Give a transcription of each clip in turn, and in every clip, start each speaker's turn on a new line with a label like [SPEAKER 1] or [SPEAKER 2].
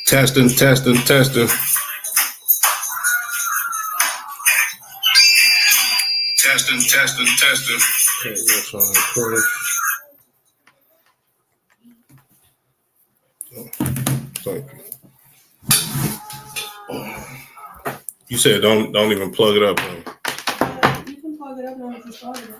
[SPEAKER 1] Testing. Testing. Okay, that's on first. Thank you. You said don't even plug it up.
[SPEAKER 2] You can plug it up now if you started it.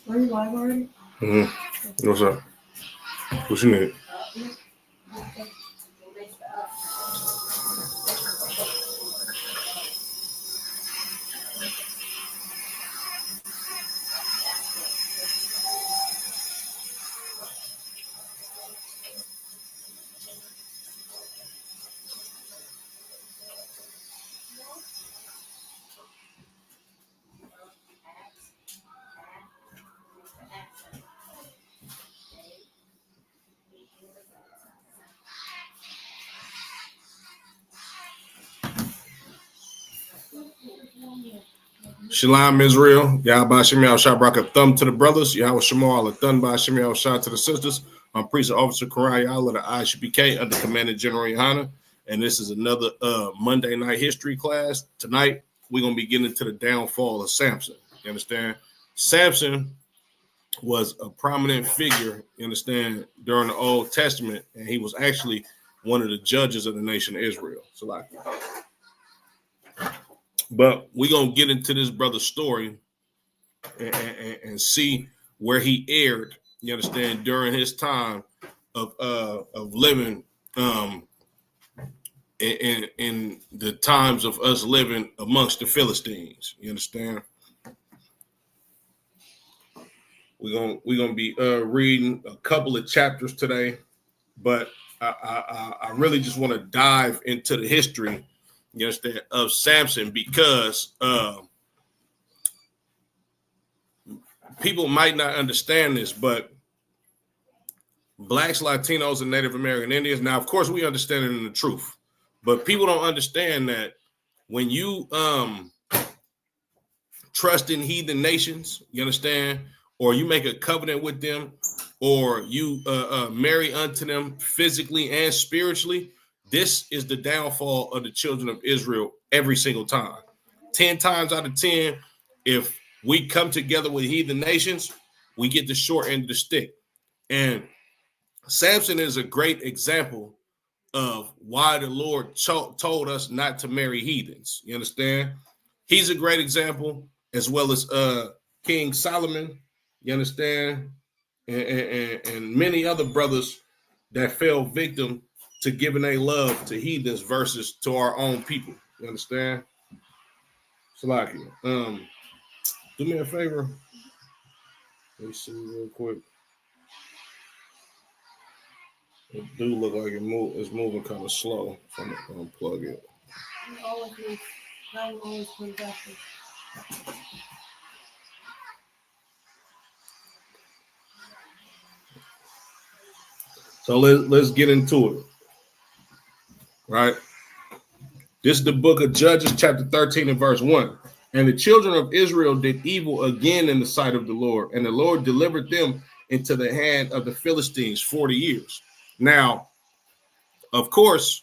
[SPEAKER 2] Are you live already?
[SPEAKER 1] Mm-hmm. What's up? What you need? Shalom Israel, Yahweh Shemi Al-Shah brought a thumb to the brothers, Yahweh Shemo Al-Thun by Shemi Al-Shah to the sisters. I'm Priest Officer Karai Yahweh of the ISHPK under Commander General Yohana, and this is another Monday night history class. Tonight, we're going to be getting into the downfall of Samson. You understand? Samson was a prominent figure, you understand, during the Old Testament, and he was actually one of the judges of the nation of Israel. So like, but we're going to get into this brother's story and see where he erred, you understand, during his time of living in the times of us living amongst the Philistines. You understand? We're gonna be reading a couple of chapters today, but I really just want to dive into the history, you understand, of Samson, because people might not understand this, but Blacks, Latinos, and Native American Indians, now, of course, we understand it in the truth, but people don't understand that when you trust in heathen nations, you understand, or you make a covenant with them, or you marry unto them physically and spiritually, this is the downfall of the children of Israel every single time. 10 times out of 10, if we come together with heathen nations, we get the short end of the stick. And Samson is a great example of why the Lord told us not to marry heathens. You understand? He's a great example, as well as King Solomon. You understand? And many other brothers that fell victim to giving a love to heathens versus to our own people. You understand? Salakia. Do me a favor. Let me see real quick. It do look like it's moving kind of slow. So I'm gonna unplug it.
[SPEAKER 2] That will always come back.
[SPEAKER 1] So let's get into it. Right? This is the book of Judges, chapter 13 and verse 1. And the children of Israel did evil again in the sight of the Lord, and the Lord delivered them into the hand of the Philistines 40 years. Now, of course,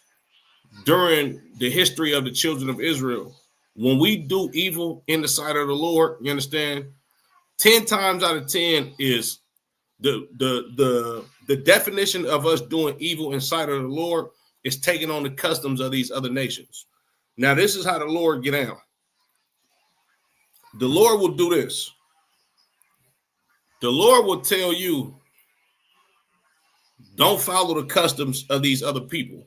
[SPEAKER 1] during the history of the children of Israel, when we do evil in the sight of the Lord, you understand, 10 times out of 10 is the definition of us doing evil in sight of the Lord is taking on the customs of these other nations. Now, this is how the Lord get down. The Lord will do this. The Lord will tell you, don't follow the customs of these other people.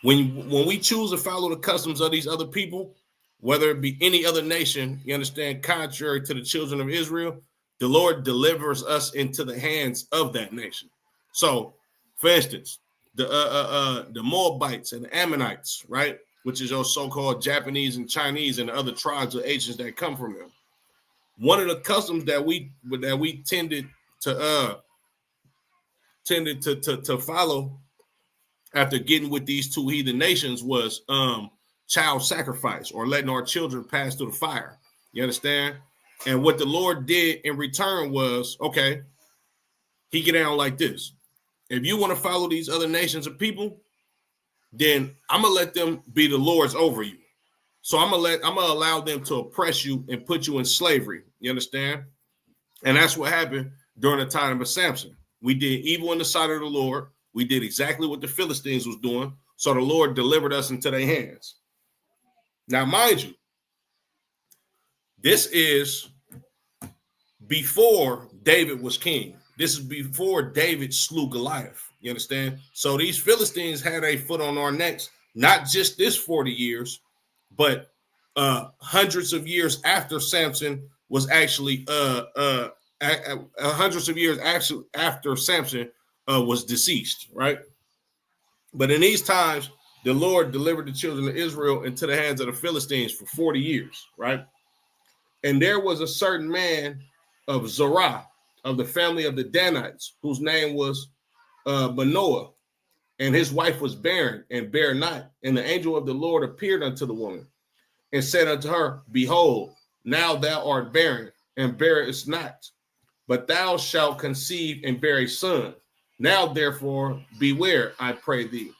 [SPEAKER 1] When we choose to follow the customs of these other people, whether it be any other nation, you understand, contrary to the children of Israel, the Lord delivers us into the hands of that nation. So, for instance, the Moabites and the Ammonites, right, which is your so-called Japanese and Chinese and the other tribes of Asians that come from them. One of the customs that we tended to follow after getting with these two heathen nations was child sacrifice, or letting our children pass through the fire. You understand? And what the Lord did in return was, okay, he get down like this. If you want to follow these other nations of people, then I'm gonna let them be the lords over you. So I'm gonna allow them to oppress you and put you in slavery. You understand? And that's what happened during the time of Samson. We did evil in the sight of the Lord. We did exactly what the Philistines was doing. So the Lord delivered us into their hands. Now, mind you, this is before David was king. This is before David slew Goliath. You understand? So these Philistines had a foot on our necks, not just this 40 years, but hundreds of years after Samson was actually hundreds of years after Samson was deceased, right? But in these times, the Lord delivered the children of Israel into the hands of the Philistines for 40 years, right? And there was a certain man of Zorah, of the family of the Danites, whose name was Manoah, and his wife was barren and bare not. And the angel of the Lord appeared unto the woman and said unto her, behold, now thou art barren and bearest not, but thou shalt conceive and bear a son. Now therefore beware, I pray thee,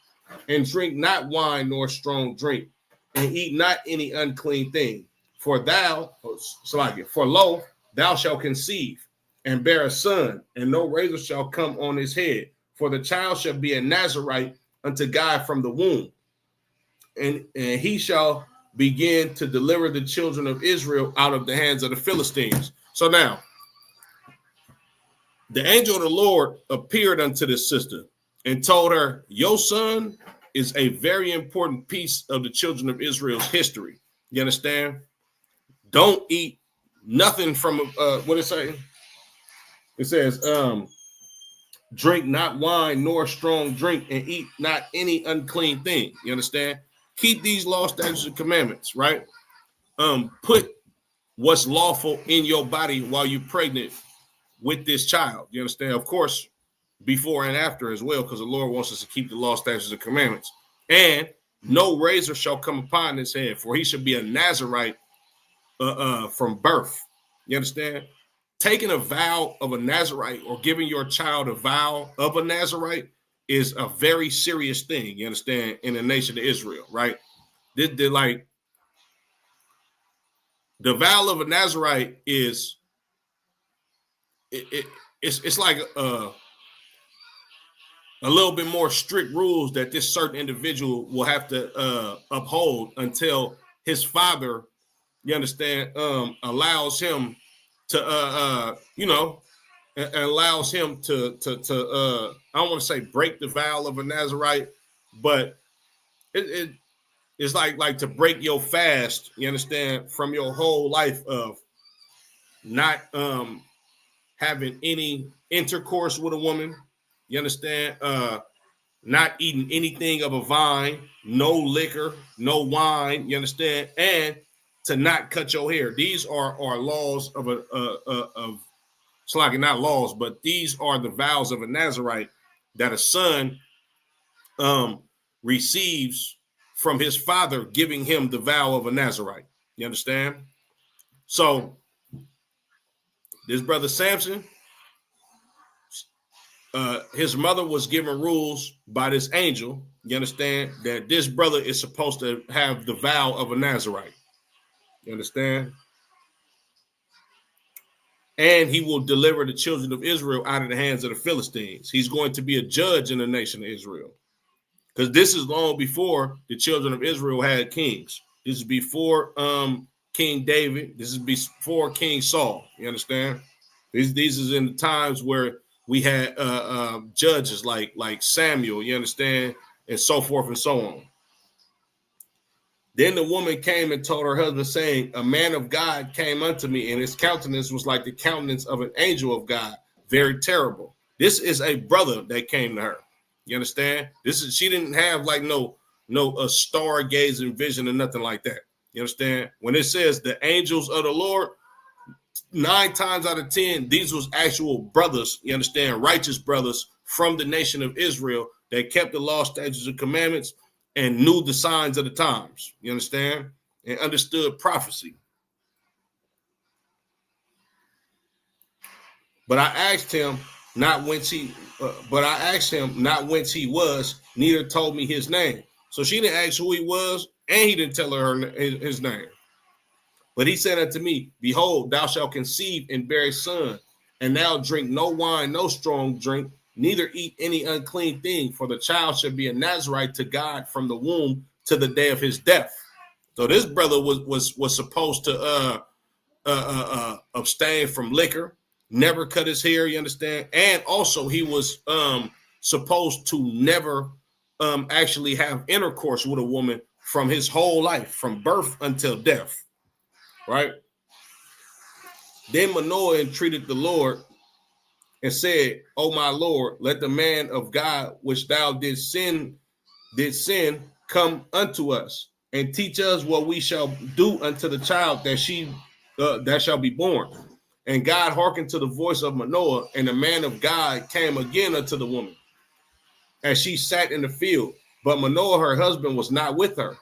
[SPEAKER 1] and drink not wine nor strong drink, and eat not any unclean thing. For lo, thou shalt conceive and bear a son, and no razor shall come on his head. For the child shall be a Nazarite unto God from the womb, and he shall begin to deliver the children of Israel out of the hands of the Philistines. So now, the angel of the Lord appeared unto this sister and told her, your son is a very important piece of the children of Israel's history. You understand? Don't eat nothing from what it say? It says, drink not wine nor strong drink, and eat not any unclean thing. You understand? Keep these laws, statutes, and commandments, right? Put what's lawful in your body while you're pregnant with this child. You understand? Of course, before and after as well, because the Lord wants us to keep the law, statutes, and commandments. And no razor shall come upon his head, for he shall be a Nazarite from birth. You understand? Taking a vow of a Nazarite or giving your child a vow of a Nazarite is a very serious thing. You understand? In the nation of Israel, right? Like the vow of a Nazarite is it's like a little bit more strict rules that this certain individual will have to uphold until his father, you understand, allows him to allows him to I don't want to say break the vow of a Nazarite, but it's like to break your fast, you understand, from your whole life of not having any intercourse with a woman, you understand, not eating anything of a vine, no liquor, no wine, you understand, and to not cut your hair. These are laws of it's like not laws, but these are the vows of a Nazarite that a son receives from his father, giving him the vow of a Nazarite. You understand? So this brother Samson, his mother was given rules by this angel. You understand that this brother is supposed to have the vow of a Nazarite. You understand? And he will deliver the children of Israel out of the hands of the Philistines. He's going to be a judge in the nation of Israel. Because this is long before the children of Israel had kings. This is before King David. This is before King Saul. You understand? These is in the times where we had judges like Samuel, you understand, and so forth and so on. Then the woman came and told her husband, saying, a man of God came unto me, and his countenance was like the countenance of an angel of God, very terrible. This is a brother that came to her. You understand? She didn't have like no stargazing vision or nothing like that. You understand? When it says the angels of the Lord, 9 times out of 10, these was actual brothers, you understand, righteous brothers from the nation of Israel that kept the law, statutes, and commandments and knew the signs of the times, you understand, and understood prophecy. But I asked him not whence he was, neither told me his name. So she didn't ask who he was, and he didn't tell her his name. But he said unto me, behold, thou shalt conceive and bear a son, and thou drink no wine, no strong drink, neither eat any unclean thing, for the child shall be a Nazarite to God from the womb to the day of his death. So this brother was supposed to abstain from liquor, never cut his hair, you understand? And also he was supposed to never actually have intercourse with a woman from his whole life, from birth until death. Right? Then Manoah entreated the Lord and said, O my Lord, let the man of God which thou did sin come unto us and teach us what we shall do unto the child that shall be born. And God hearkened to the voice of Manoah, and the man of God came again unto the woman, and she sat in the field. But Manoah, her husband, was not with her.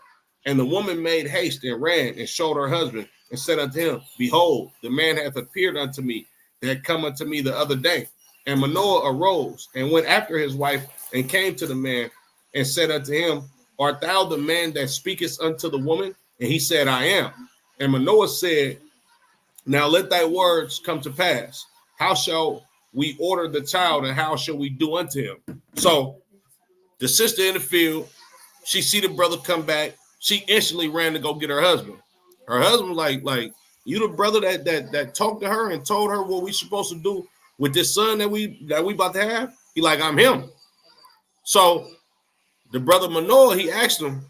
[SPEAKER 1] And the woman made haste and ran and showed her husband and said unto him, behold, the man hath appeared unto me that come unto me the other day. And Manoah arose and went after his wife and came to the man and said unto him, art thou the man that speakest unto the woman? And he said, I am. And Manoah said, now let thy words come to pass. How shall we order the child, and how shall we do unto him? So the sister in the field, she see the brother come back. She instantly ran to go get her husband. Her husband like you the brother that talked to her and told her what we supposed to do with this son that we about to have? He like, I'm him. So the brother Manoah, he asked him,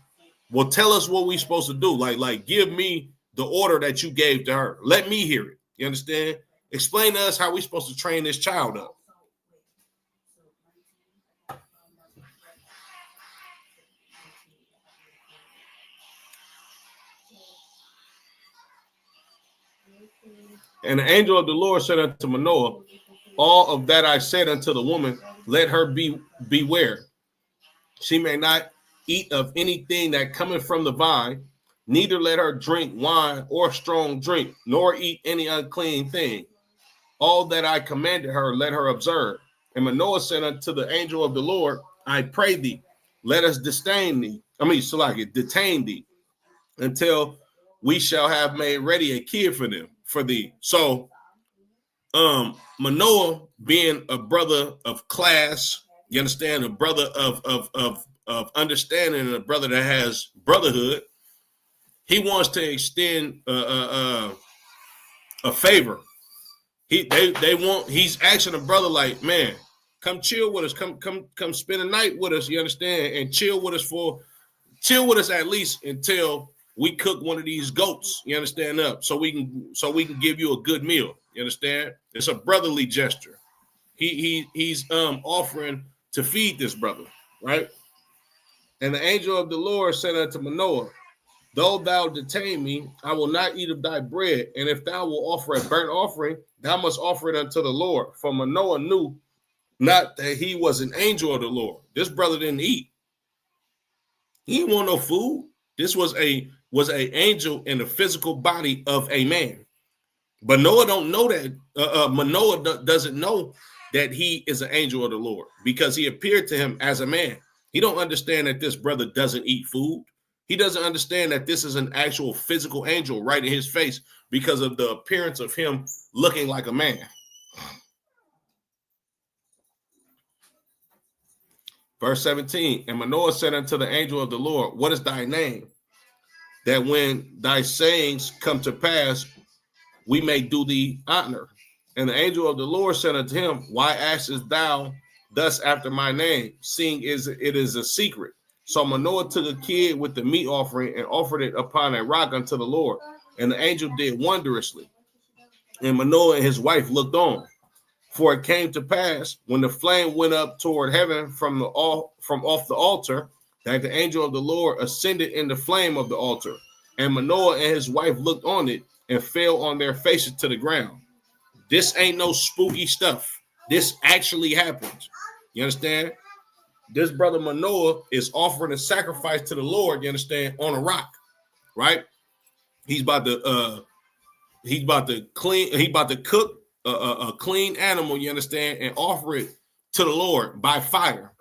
[SPEAKER 1] well, tell us what we supposed to do. Like give me the order that you gave to her. Let me hear it. You understand? Explain to us how we supposed to train this child up. And the angel of the Lord said unto Manoah, all of that I said unto the woman, let her beware. She may not eat of anything that cometh from the vine, Neither let her drink wine or strong drink, nor eat any unclean thing. All that I commanded her, let her observe. And Manoah said unto the angel of the Lord, I pray thee, let us detain thee until we shall have made ready a kid for thee. So Manoah, being a brother of class, you understand, a brother of understanding, and a brother that has brotherhood, he wants to extend a favor. He's asking a brother like, man, come chill with us, come spend a night with us, you understand, and chill with us at least until we cook one of these goats, you understand, up so we can give you a good meal. You understand? It's a brotherly gesture. He's offering to feed this brother, right? And the angel of the Lord said unto Manoah, though thou detain me, I will not eat of thy bread. And if thou wilt offer a burnt offering, thou must offer it unto the Lord. For Manoah knew not that he was an angel of the Lord. This brother didn't eat. He didn't want no food. This was a angel in the physical body of a man. But Noah don't know that. Manoah doesn't know that he is an angel of the Lord because he appeared to him as a man. He don't understand that this brother doesn't eat food. He doesn't understand that this is an actual physical angel right in his face because of the appearance of him looking like a man. Verse 17, and Manoah said unto the angel of the Lord, what is thy name? That when thy sayings come to pass, we may do thee honor. And the angel of the Lord said unto him, why askest thou thus after my name, seeing it is a secret? So Manoah took a kid with the meat offering and offered it upon a rock unto the Lord. And the angel did wondrously. And Manoah and his wife looked on. For it came to pass, when the flame went up toward heaven from off the altar, that the angel of the Lord ascended in the flame of the altar. And Manoah and his wife looked on it and fell on their faces to the ground. This ain't no spooky stuff. This actually happened. You understand? This brother Manoah is offering a sacrifice to the Lord, you understand, on a rock, right? He's about to cook a clean animal, you understand, and offer it to the Lord by fire.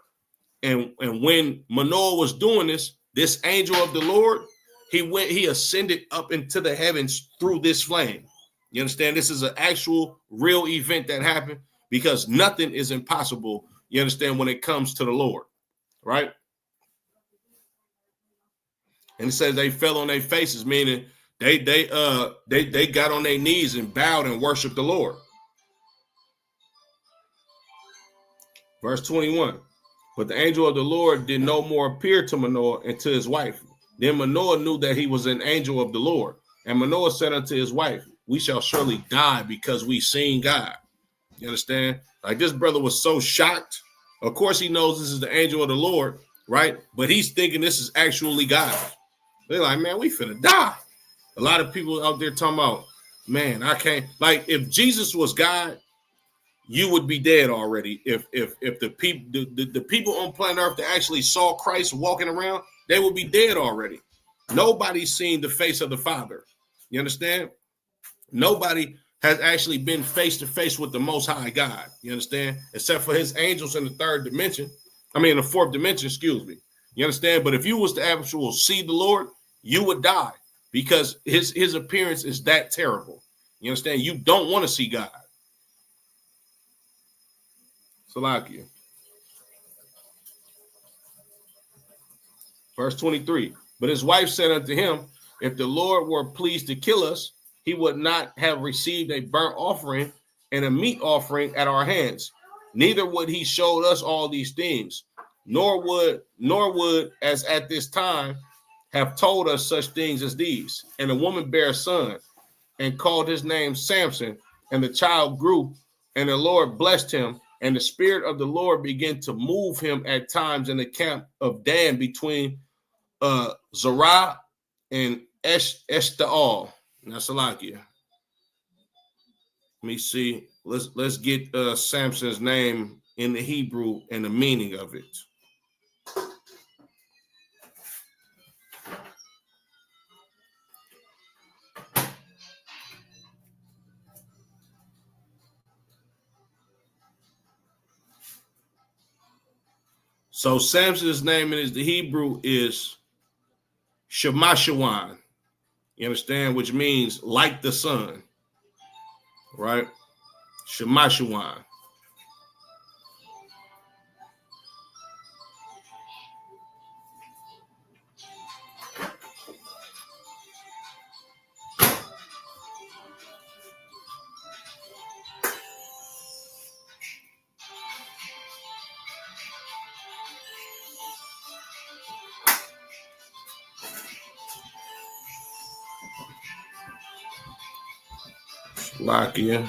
[SPEAKER 1] And when Manoah was doing this angel of the Lord, he ascended up into the heavens through this flame. You understand? This is an actual real event that happened because nothing is impossible, you understand, when it comes to the Lord, right? And it says they fell on their faces, meaning they got on their knees and bowed and worshiped the Lord. Verse 21. But the angel of the Lord did no more appear to Manoah and to his wife. Then Manoah knew that he was an angel of the Lord. And Manoah said unto his wife, we shall surely die because we seen God. You understand? Like, this brother was so shocked. Of course, he knows this is the angel of the Lord, right? But he's thinking this is actually God. They're like, man, we finna die. A lot of people out there talking about, man, I can't. Like, if Jesus was God, you would be dead already. If the people on planet Earth that actually saw Christ walking around, they would be dead already. Nobody's seen the face of the Father. You understand? Nobody has actually been face to face with the Most High God. You understand? Except for his angels in the third dimension. I mean, the fourth dimension, excuse me. You understand? But if you was to actually see the Lord, you would die because his appearance is that terrible. You understand? You don't want to see God. Salakia. Verse 23. But his wife said unto him, if the Lord were pleased to kill us, he would not have received a burnt offering and a meat offering at our hands. Neither would he show us all these things, nor would, as at this time, have told us such things as these. And the woman bare a son and called his name Samson, and the child grew, and the Lord blessed him. And the spirit of the Lord began to move him at times in the camp of Dan between Zerah and Eshtaol. Now, Salakia. Let me see. Let's get Samson's name in the Hebrew and the meaning of it. So Samson's name in the Hebrew is Shemashawan. You understand? Which means like the sun, right? Shemashawan. Lakia.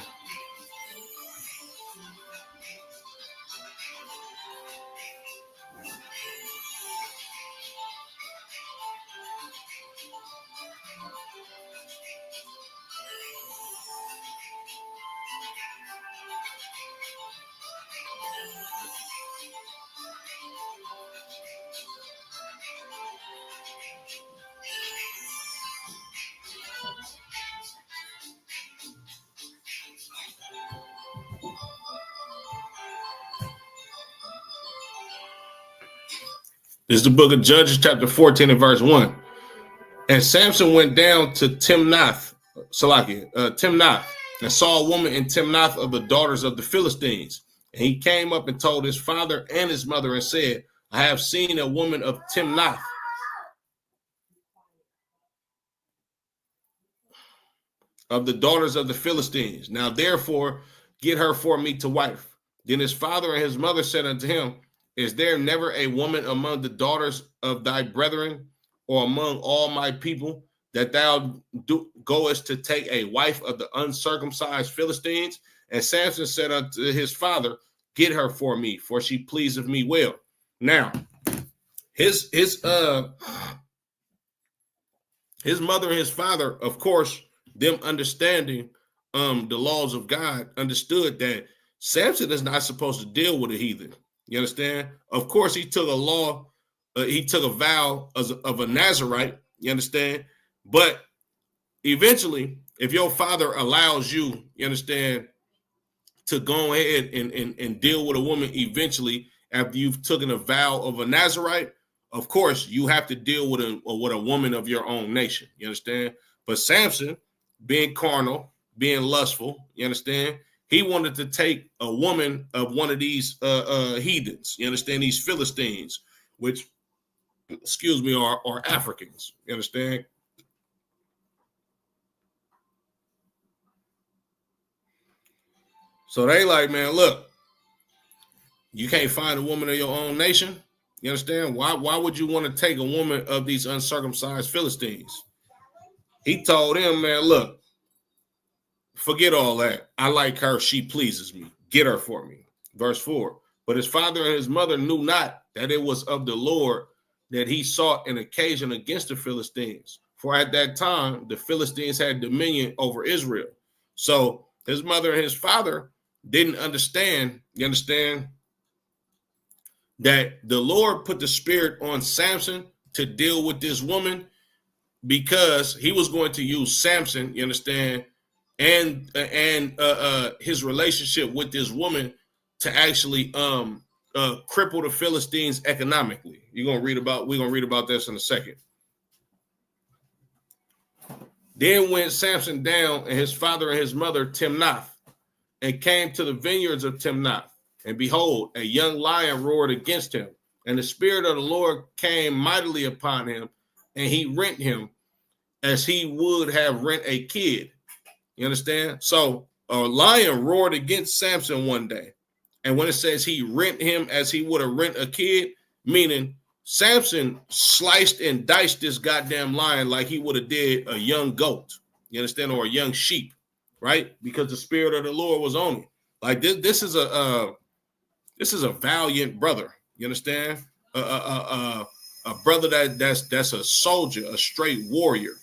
[SPEAKER 1] This is the book of Judges, chapter 14 and verse 1. And Samson went down to Timnath, Timnath, and saw a woman in Timnath of the daughters of the Philistines. And he came up and told his father and his mother and said, I have seen a woman of Timnath, of the daughters of the Philistines. Now therefore get her for me to wife. Then his father and his mother said unto him, Is there never a woman among the daughters of thy brethren, or among all my people, that thou goest to take a wife of the uncircumcised Philistines? And Samson said unto his father, Get her for me, for she pleaseth me well. Now, his mother and his father, of course, them understanding the laws of God, understood that Samson is not supposed to deal with a heathen. You understand? Of course, he took a vow of a Nazarite. You understand? But eventually, if your father allows you, you understand, to go ahead and deal with a woman eventually after you've taken a vow of a Nazarite, of course, you have to deal with a woman of your own nation. You understand? But Samson, being carnal, being lustful, you understand? He wanted to take a woman of one of these heathens, you understand, these Philistines, which, are Africans, you understand? So they like, man, look, you can't find a woman of your own nation. You understand? Why would you want to take a woman of these uncircumcised Philistines? He told him, man, look, forget all that. I like her. She pleases me. Get her for me. Verse 4. But his father and his mother knew not that it was of the Lord that he sought an occasion against the Philistines. For at that time, the Philistines had dominion over Israel. So his mother and his father didn't understand, you understand, that the Lord put the spirit on Samson to deal with this woman because he was going to use Samson, you understand, and his relationship with this woman to actually cripple the Philistines economically. We're gonna read about this in a second. Then went Samson down and his father and his mother Timnath, and came to the vineyards of Timnath. And behold, a young lion roared against him, and the spirit of the Lord came mightily upon him, and he rent him as he would have rent a kid. You understand? So a lion roared against Samson one day. And when it says he rent him as he would have rent a kid, meaning Samson sliced and diced this goddamn lion like he would have did a young goat. You understand? Or a young sheep, right? Because the spirit of the Lord was on him. Like this is a valiant brother. You understand? A brother that's a soldier, a straight warrior.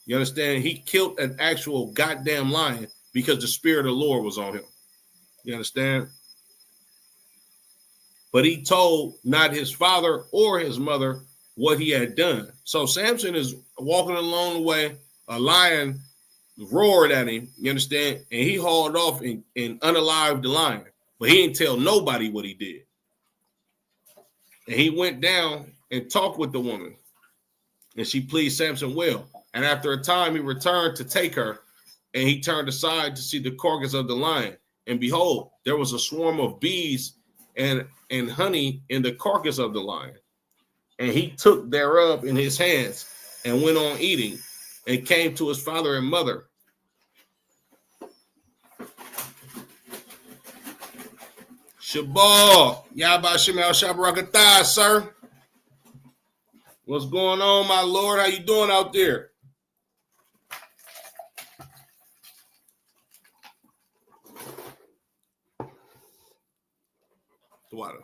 [SPEAKER 1] You understand? He killed an actual goddamn lion because the spirit of the Lord was on him. You understand? But he told not his father or his mother what he had done. So Samson is walking along the way. A lion roared at him, you understand? And he hauled off and unalived the lion. But he didn't tell nobody what he did. And he went down and talked with the woman, and she pleased Samson well. And after a time, he returned to take her, and he turned aside to see the carcass of the lion. And behold, there was a swarm of bees and honey in the carcass of the lion. And he took thereof in his hands and went on eating, and came to his father and mother. Shabal, Yabba Shemal Shabarakatah, sir. What's going on, my Lord? How you doing out there? The water.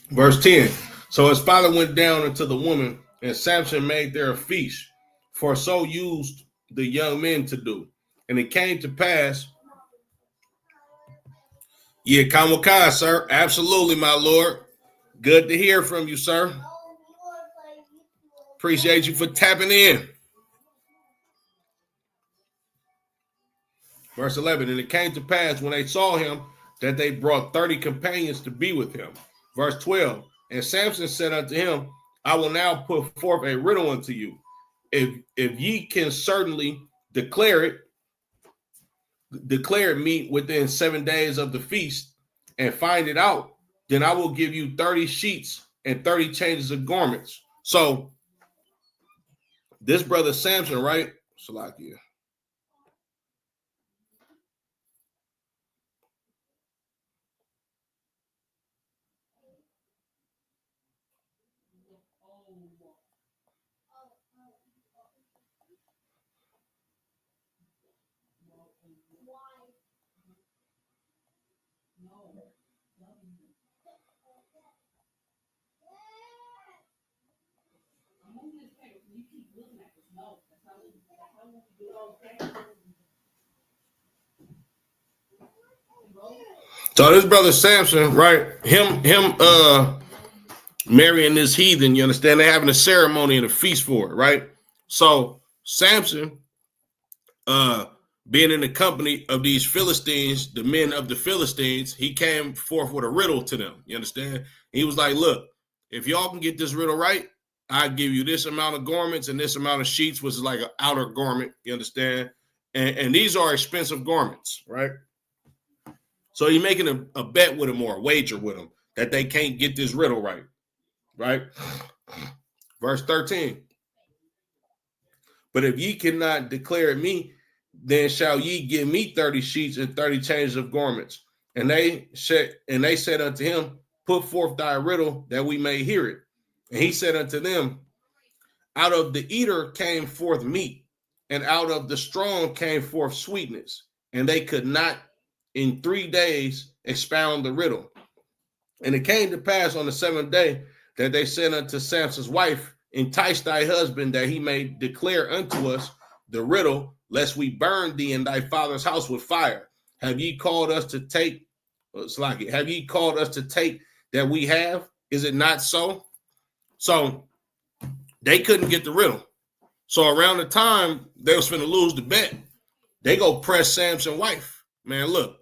[SPEAKER 1] Verse 10. So his father went down unto the woman, and Samson made there a feast, for so used the young men to do. And it came to pass. Yeah, Kamakai, sir. Absolutely, my Lord. Good to hear from you, sir. Appreciate you for tapping in. Verse 11. And it came to pass when they saw him that they brought 30 companions to be with him. Verse 12. And Samson said unto him, I will now put forth a riddle unto you. If ye can certainly declare it me within 7 days of the feast, and find it out, then I will give you 30 sheets and 30 changes of garments. So this brother Samson, right? Salakia. So this brother Samson, right? Him marrying this heathen, you understand? They're having a ceremony and a feast for it, right? So Samson, being in the company of these Philistines, the men of the Philistines, he came forth with a riddle to them. You understand? He was like, look, if y'all can get this riddle right, I give you this amount of garments and this amount of sheets, which is like an outer garment. You understand? And these are expensive garments, right? So he's making a bet with him or a wager with him that they can't get this riddle right, right? Verse 13. But if ye cannot declare it me, then shall ye give me 30 sheets and 30 changes of garments. And they said unto him, put forth thy riddle that we may hear it. And he said unto them, out of the eater came forth meat, and out of the strong came forth sweetness. And they could not in 3 days expound the riddle. And it came to pass on the 7th day that they said unto Samson's wife, entice thy husband that he may declare unto us the riddle, lest we burn thee in thy father's house with fire. Have ye called us to take? Have ye called us to take that we have? Is it not so? So they couldn't get the riddle. So around the time they was finna lose the bet, they go press Samson's wife. Man, look,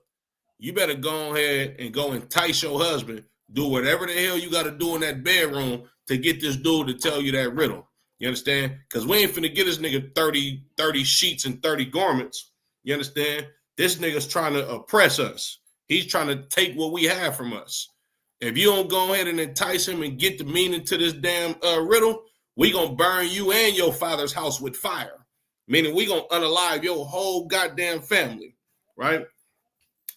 [SPEAKER 1] you better go ahead and go entice your husband. Do whatever the hell you got to do in that bedroom to get this dude to tell you that riddle. You understand? Because we ain't finna get this nigga 30 sheets and 30 garments. You understand? This nigga's trying to oppress us. He's trying to take what we have from us. If you don't go ahead and entice him and get the meaning to this damn riddle, we gonna burn you and your father's house with fire. Meaning we gonna unalive your whole goddamn family, right?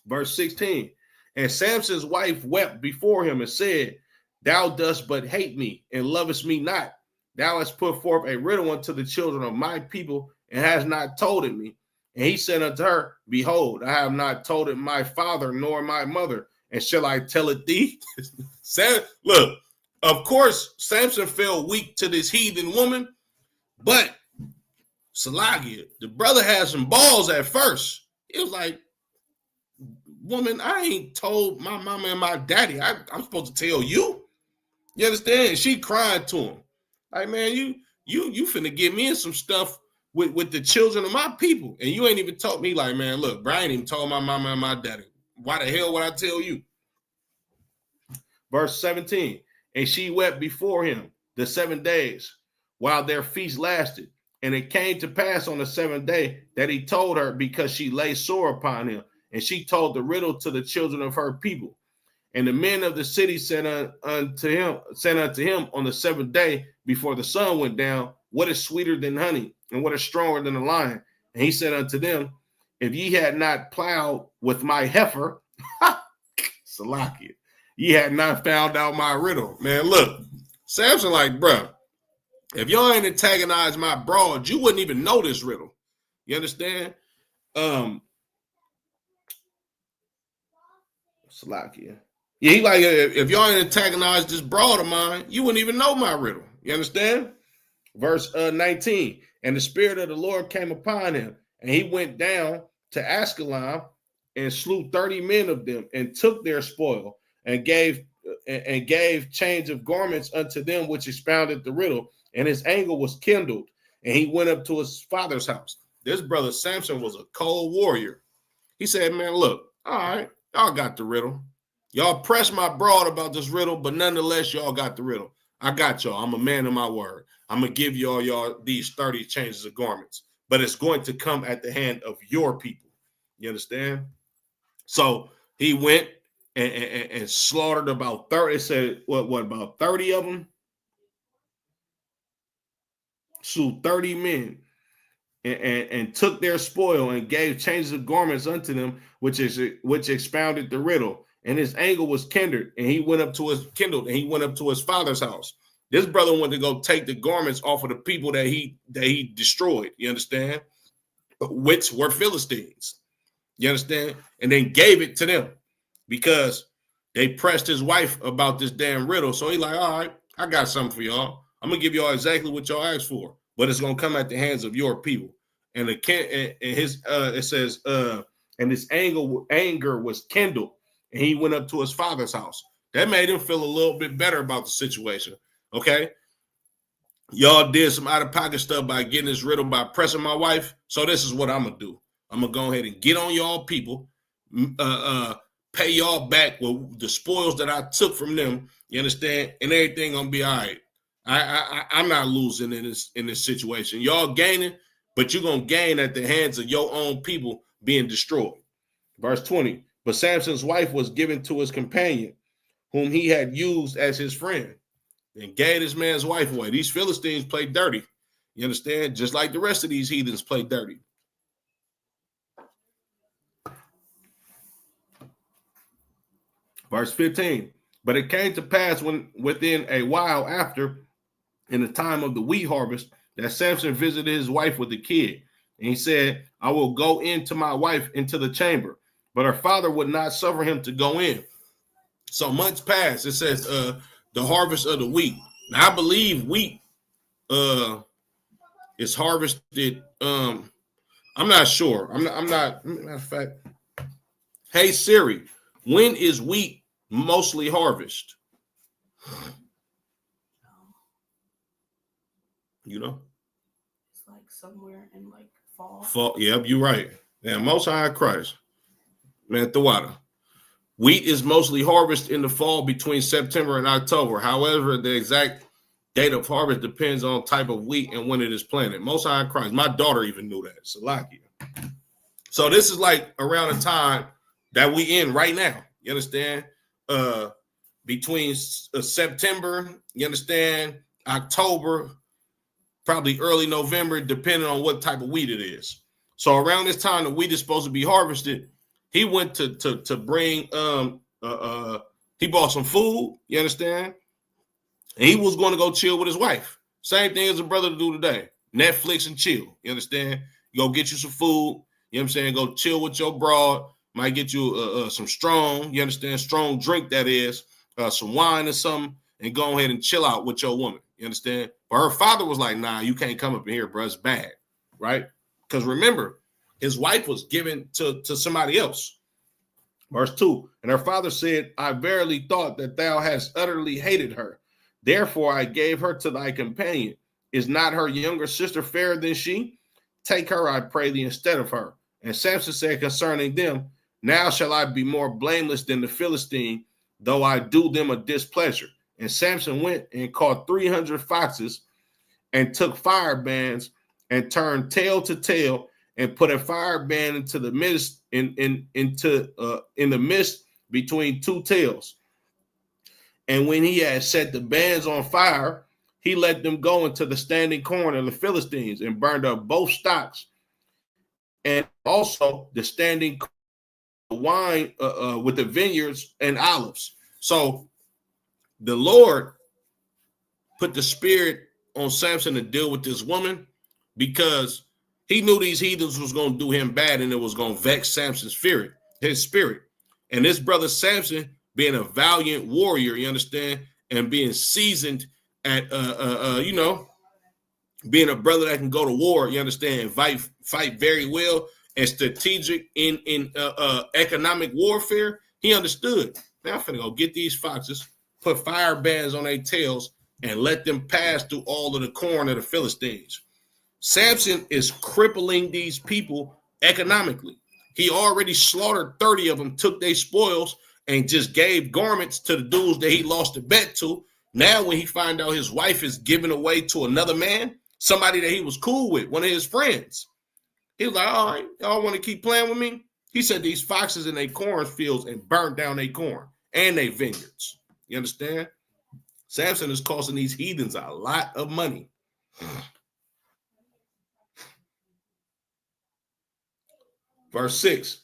[SPEAKER 1] Verse 16. And Samson's wife wept before him and said, thou dost but hate me and lovest me not. Thou hast put forth a riddle unto the children of my people and hast not told it me. And he said unto her, behold, I have not told it my father nor my mother. And shall I tell it thee? Look, of course, Samson fell weak to this heathen woman, but Salagia, the brother had some balls at first. He was like, woman, I ain't told my mama and my daddy. I'm supposed to tell you. You understand? And she cried to him. Like, man, you finna get me in some stuff with the children of my people. And you ain't even told me, like, man, look, bro, I ain't even told my mama and my daddy. Why the hell would I tell you? Verse 17, and she wept before him the 7 days while their feast lasted. And it came to pass on the 7th day that he told her, because she lay sore upon him. And she told the riddle to the children of her people. And the men of the city said unto him on the 7th day before the sun went down, what is sweeter than honey, and what is stronger than a lion? And he said unto them, if ye had not plowed with my heifer, Salakia, ye had not found out my riddle. Man, look, Samson like, bruh, if y'all ain't antagonized my broad, you wouldn't even know this riddle. You understand? Salakia. Yeah, he like, if y'all ain't antagonized this broad of mine, you wouldn't even know my riddle. You understand? Verse 19, and the spirit of the Lord came upon him, and he went down to Ascalon and slew 30 men of them, and took their spoil, and gave change of garments unto them which expounded the riddle, and his anger was kindled, and he went up to his father's house. This brother Samson was a cold warrior. He said, man, look, all right, y'all got the riddle. Y'all press my broad about this riddle, but nonetheless, y'all got the riddle. I got y'all. I'm a man of my word. I'm going to give y'all these 30 changes of garments, but it's going to come at the hand of your people. You understand? So he went and slaughtered about 30. It said, what, about 30 of them? Slew 30 men and took their spoil and gave changes of garments unto them, which expounded the riddle. And his anger was kindled, and he went up to his father's house. This brother wanted to go take the garments off of the people that he destroyed. You understand? Which were Philistines. You understand? And then gave it to them because they pressed his wife about this damn riddle. So he like, all right, I got something for y'all. I'm gonna give y'all exactly what y'all asked for, but it's gonna come at the hands of your people. And it says, and his anger was kindled, and he went up to his father's house. That made him feel a little bit better about the situation. Okay, y'all did some out-of-pocket stuff by getting this riddle by pressing my wife. So this is what I'm gonna do. I'm gonna go ahead and get on y'all people, pay y'all back with the spoils that I took from them. You understand? And everything gonna be all right. I'm not losing in this situation. Y'all gaining, but you're gonna gain at the hands of your own people being destroyed. Verse 20. But Samson's wife was given to his companion, whom he had used as his friend, and gave this man's wife away. These Philistines play dirty. You understand? Just like the rest of these heathens play dirty. Verse 15. But it came to pass when within a while after, in the time of the wheat harvest, that Samson visited his wife with a kid. And he said, I will go in to my wife into the chamber. But her father would not suffer him to go in. So months passed. It says the harvest of the wheat. Now I believe wheat is harvested. I'm not sure. I'm not. Matter of fact, hey Siri, when is wheat mostly harvested? You know?
[SPEAKER 2] It's like somewhere in like fall.
[SPEAKER 1] Yep, you're right. Yeah, Most High Christ. Man, the water. Wheat is mostly harvested in the fall between September and October. However, the exact date of harvest depends on type of wheat and when it is planted. Most High Christ. My daughter even knew that. Salakia. So this is like around the time that we in right now. You understand? Between September, you understand, October, probably early November, depending on what type of wheat it is. So around this time the wheat is supposed to be harvested, he went to bring he bought some food, you understand? And he was going to go chill with his wife. Same thing as a brother to do today. Netflix and chill. You understand? You go get you some food, you know what I'm saying? Go chill with your broad. Might get you some strong, you understand? Strong drink, that is, some wine or something, and go ahead and chill out with your woman. You understand? But her father was like, nah, you can't come up in here, bro. It's bad, right? Because remember, his wife was given to somebody else. Verse 2, and her father said, I verily thought that thou hast utterly hated her, Therefore I gave her to thy companion. Is not her younger sister fairer than she? Take her, I pray thee, instead of her. And Samson said concerning them, now shall I be more blameless than the Philistine, though I do them a displeasure. And Samson went and caught 300 foxes and took firebands and turned tail to tail and put a fireband into the midst in the midst between two tails. And when he had set the bands on fire, he let them go into the standing corn of the Philistines and burned up both stocks and also the standing wine with the vineyards and olives. So the Lord put the spirit on Samson to deal with this woman because he knew these heathens was going to do him bad and it was going to vex Samson's spirit, his spirit. And this brother Samson, being a valiant warrior, you understand, and being seasoned at, being a brother that can go to war, you understand, fight very well and strategic in economic warfare, he understood. Now I'm finna go get these foxes, put fire bands on their tails, and let them pass through all of the corn of the Philistines. Samson is crippling these people economically. He already slaughtered 30 of them, took their spoils, and just gave garments to the dudes that he lost the bet to. Now, when he find out his wife is given away to another man, somebody that he was cool with, one of his friends, he was like, all right, y'all want to keep playing with me? He said these foxes in their cornfields and burnt down their corn and their vineyards. You understand? Samson is costing these heathens a lot of money. Verse 6,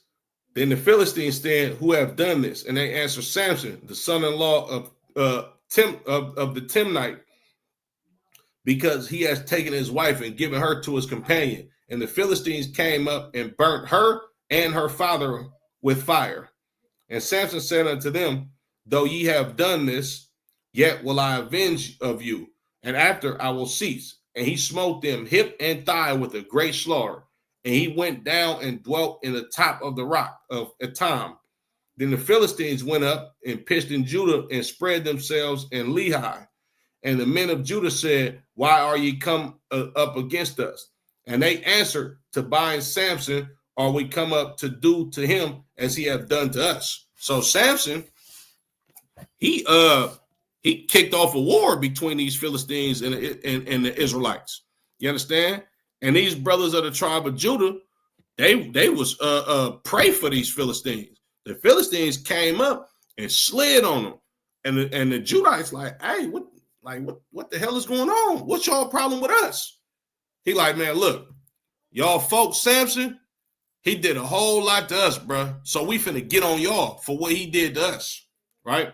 [SPEAKER 1] then the Philistines said, who have done this? And they answered, Samson, the son-in-law of the Timnite, because he has taken his wife and given her to his companion. And the Philistines came up and burnt her and her father with fire. And Samson said unto them, though ye have done this, yet will I avenge of you, and after I will cease. And he smote them hip and thigh with a great slaughter. And he went down and dwelt in the top of the rock of Etam. Then the Philistines went up and pitched in Judah and spread themselves in Lehi. And the men of Judah said, why are ye come up against us? And they answered, to bind Samson, or we come up to do to him as he hath done to us. So Samson, he kicked off a war between these Philistines and the Israelites. You understand? And these brothers of the tribe of Judah, they was prey for these Philistines. The Philistines came up and slid on them, and the Judites like, hey, what the hell is going on? What's y'all problem with us? He like, man, look, y'all folks, Samson, he did a whole lot to us, bro. So we finna get on y'all for what he did to us, right?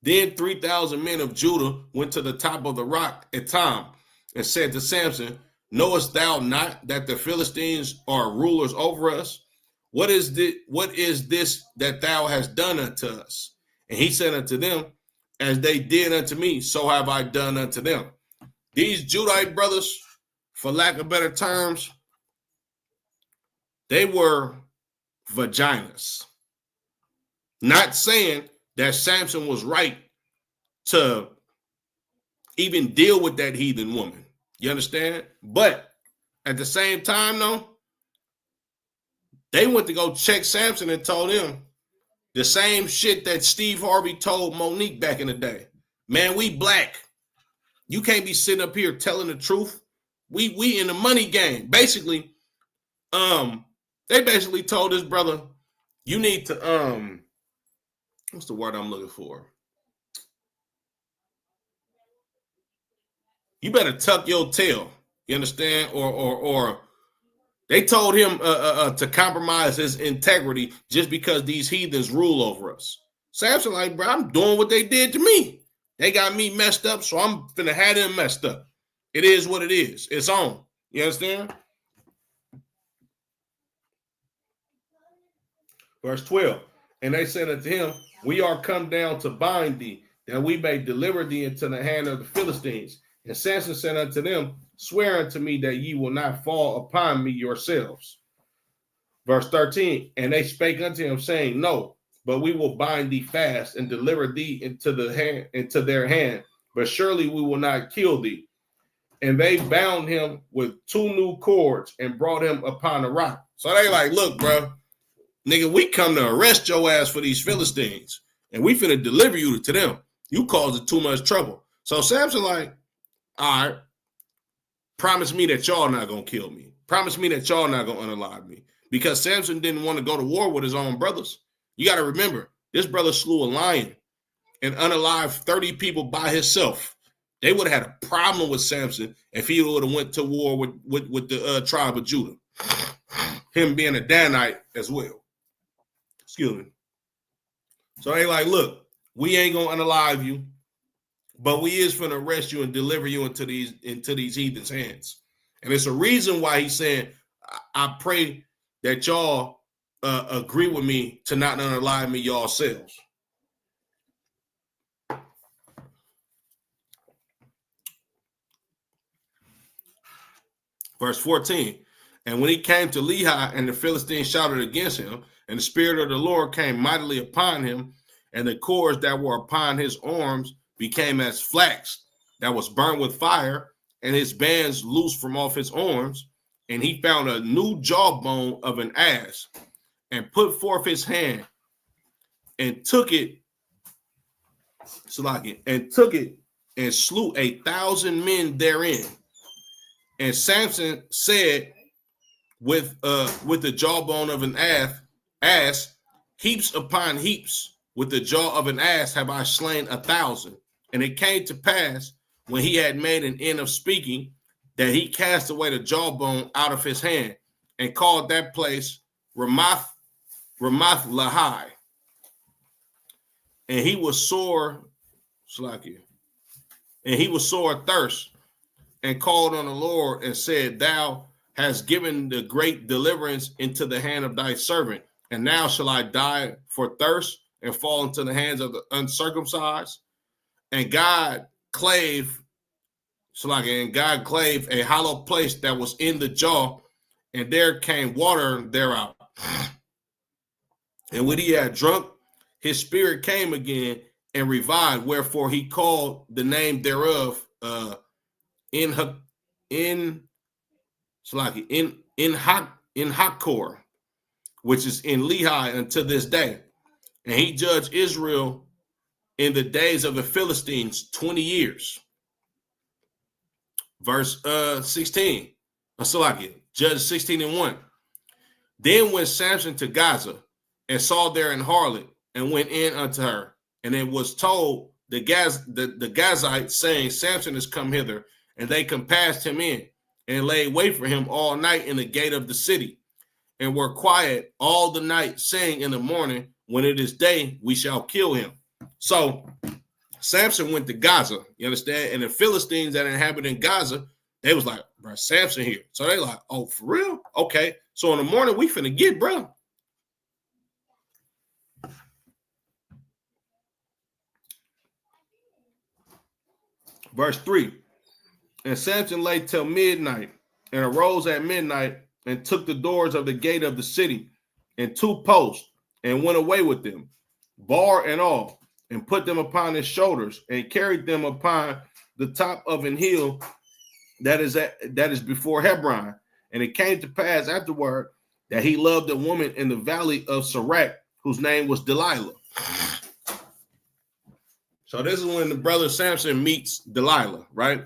[SPEAKER 1] Then 3,000 men of Judah went to the top of the rock Etam and said to Samson, knowest thou not that the Philistines are rulers over us? What is this that thou hast done unto us? And he said unto them, as they did unto me, so have I done unto them. These Judite brothers, for lack of better terms, they were vaginas. Not saying that Samson was right to even deal with that heathen woman. You understand? But at the same time, though, they went to go check Samson and told him the same shit that Steve Harvey told Monique back in the day. Man, we black. You can't be sitting up here telling the truth. We in the money game. Basically, they basically told this brother, you need to what's the word I'm looking for? You better tuck your tail. You understand? Or they told him to compromise his integrity just because these heathens rule over us. Samson like, bro, I'm doing what they did to me. They got me messed up, so I'm finna have them messed up. It is what it is. It's on. You understand? Verse 12. And they said unto him, we are come down to bind thee, that we may deliver thee into the hand of the Philistines. And Samson said unto them, swear unto me that ye will not fall upon me yourselves. Verse 13. And they spake unto him, saying, no, but we will bind thee fast and deliver thee into their hand. But surely we will not kill thee. And they bound him with 2 new cords and brought him upon a rock. So they like, look, bro, nigga, we come to arrest your ass for these Philistines, and we finna deliver you to them. You causing too much trouble. So Samson like, all right, promise me that y'all not gonna kill me. Promise me that y'all not gonna unalive me. Because Samson didn't want to go to war with his own brothers. You got to remember, this brother slew a lion and unalived 30 people by himself. They would have had a problem with Samson if he would have went to war with the tribe of Judah. Him being a Danite as well. Excuse me. So they like, look, we ain't gonna unalive you, but we is gonna arrest you and deliver you into these heathens' hands. And it's a reason why he's saying, I pray that y'all agree with me to not unalive me yourselves. Verse 14. And when he came to Lehi, and the Philistines shouted against him, and the Spirit of the Lord came mightily upon him, and the cords that were upon his arms became as flax that was burned with fire, and his bands loosed from off his arms, and he found a new jawbone of an ass, and put forth his hand, and took it, and slew 1,000 men therein. And Samson said, with the jawbone of an ass, heaps upon heaps, with the jaw of an ass have I slain 1,000. And it came to pass, when he had made an end of speaking, that he cast away the jawbone out of his hand, and called that place Ramath Lehi. And he was sore athirst, and called on the Lord, and said, Thou hast given the great deliverance into the hand of thy servant, and now shall I die for thirst and fall into the hands of the uncircumcised? And God clave a hollow place that was in the jaw, and there came water thereout. And when he had drunk, his spirit came again and revived, wherefore he called the name thereof in Hakkor, which is in Lehi unto this day. And he judged Israel in the days of the Philistines 20 years. Verse 16. Judges 16:1. Then went Samson to Gaza, and saw there an harlot, and went in unto her. And it was told the Gazites, saying, Samson is come hither. And they compassed him in, and laid wait for him all night in the gate of the city, and were quiet all the night, saying in the morning, when it is day, we shall kill him. So Samson went to Gaza, you understand? And the Philistines that inhabited in Gaza, they was like, bro, Samson here. So they like, oh, for real? Okay. So in the morning, we finna get, bro. Verse 3. And Samson lay till midnight, and arose at midnight, and took the doors of the gate of the city, and 2 posts, and went away with them, bar and all, and put them upon his shoulders, and carried them upon the top of an hill that is before Hebron. And it came to pass afterward that he loved a woman in the valley of Sirach, whose name was Delilah. So this is when the brother Samson meets Delilah, right?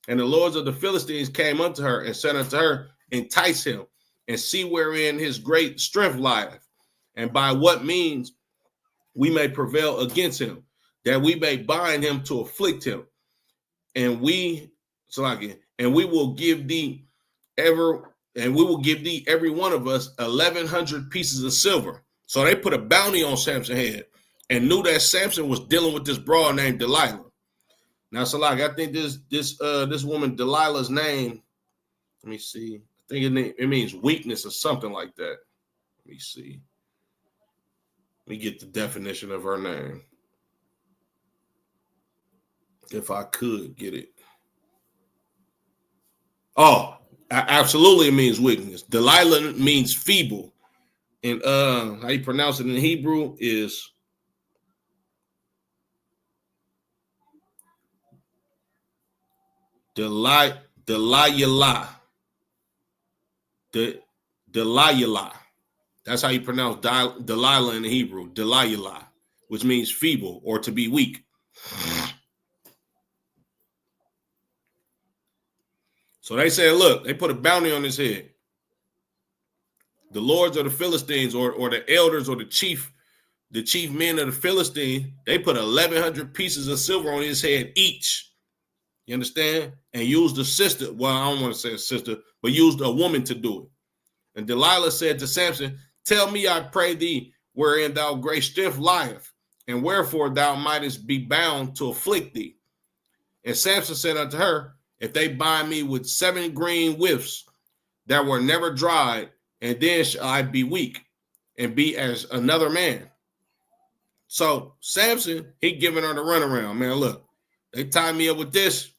[SPEAKER 1] And the lords of the Philistines came unto her, and said unto her, entice him, and see wherein his great strength lieth, and by what means we may prevail against him, that we may bind him to afflict him. And we will give thee every one of us 1,100 pieces of silver. So they put a bounty on Samson's head, and knew that Samson was dealing with this broad named Delilah. Now, I think this woman Delilah's name, let me see. I think it means weakness or something like that. Let me see. Let me get the definition of her name, if I could get it. Oh, absolutely, it means weakness. Delilah means feeble, And how you pronounce it in Hebrew is Delilah. Delilah. That's how you pronounce Delilah in the Hebrew. Delilah, which means feeble or to be weak. So they said, look, they put a bounty on his head. The lords of the Philistines, or the elders, or the chief men of the Philistines, they put 1,100 pieces of silver on his head each. You understand? And used a sister. Well, I don't want to say a sister, but used a woman to do it. And Delilah said to Samson, tell me, I pray thee, wherein thou great strength lieth, and wherefore thou mightest be bound to afflict thee. And Samson said unto her, if they bind me with 7 green whips that were never dried, and then shall I be weak and be as another man. So Samson, he giving her the runaround. Man, look, they tied me up with this.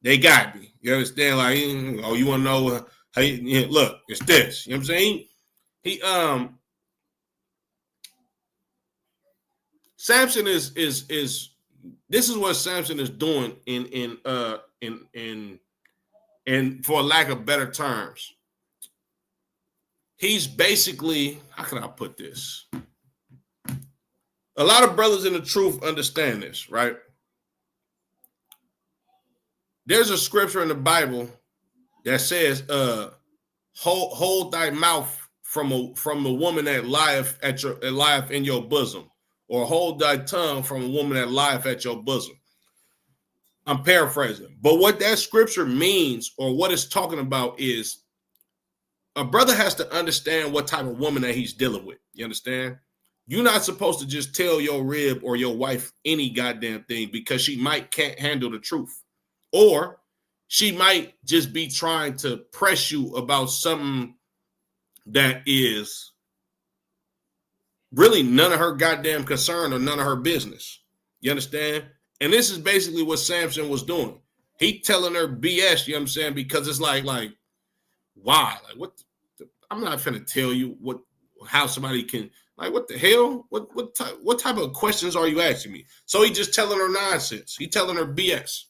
[SPEAKER 1] They got me. You understand? Like, oh, you want to know how you, look, it's this. You know what I'm saying? He Samson is this is what Samson is doing in for lack of better terms. He's basically, how can I put this? A lot of brothers in the truth understand this, right? There's a scripture in the Bible that says, hold thy mouth from a woman that lieth lieth in your bosom, or hold thy tongue from a woman that lieth at your bosom. I'm paraphrasing. But what that scripture means, or what it's talking about, is a brother has to understand what type of woman that he's dealing with. You understand? You're not supposed to just tell your rib or your wife any goddamn thing, because she can't handle the truth. Or she might just be trying to press you about something that is really none of her goddamn concern or none of her business. You understand? And this is basically what Samson was doing. He telling her BS, you know what I'm saying? Because it's like, why? Like, what? I'm not finna tell you how somebody can, like, what the hell? What type of questions are you asking me? So he just telling her nonsense. He telling her BS.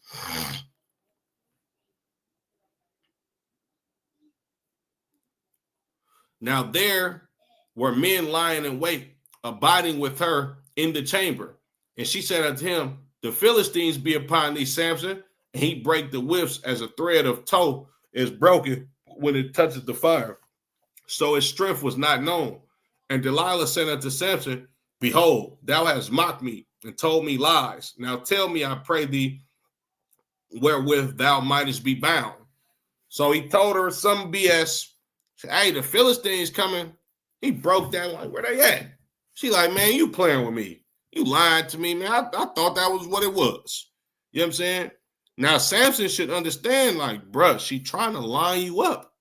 [SPEAKER 1] Now there were men lying in wait, abiding with her in the chamber. And she said unto him, the Philistines be upon thee, Samson. And he break the whips as a thread of tow is broken when it touches the fire. So his strength was not known. And Delilah said unto Samson, behold, thou hast mocked me and told me lies. Now tell me, I pray thee, wherewith thou mightest be bound. So he told her some BS. Hey, the Philistines coming. He broke down, like, where they at? She like, man, you playing with me. You lied to me, man. I thought that was what it was. You know what I'm saying? Now, Samson should understand, like, bruh, she trying to line you up,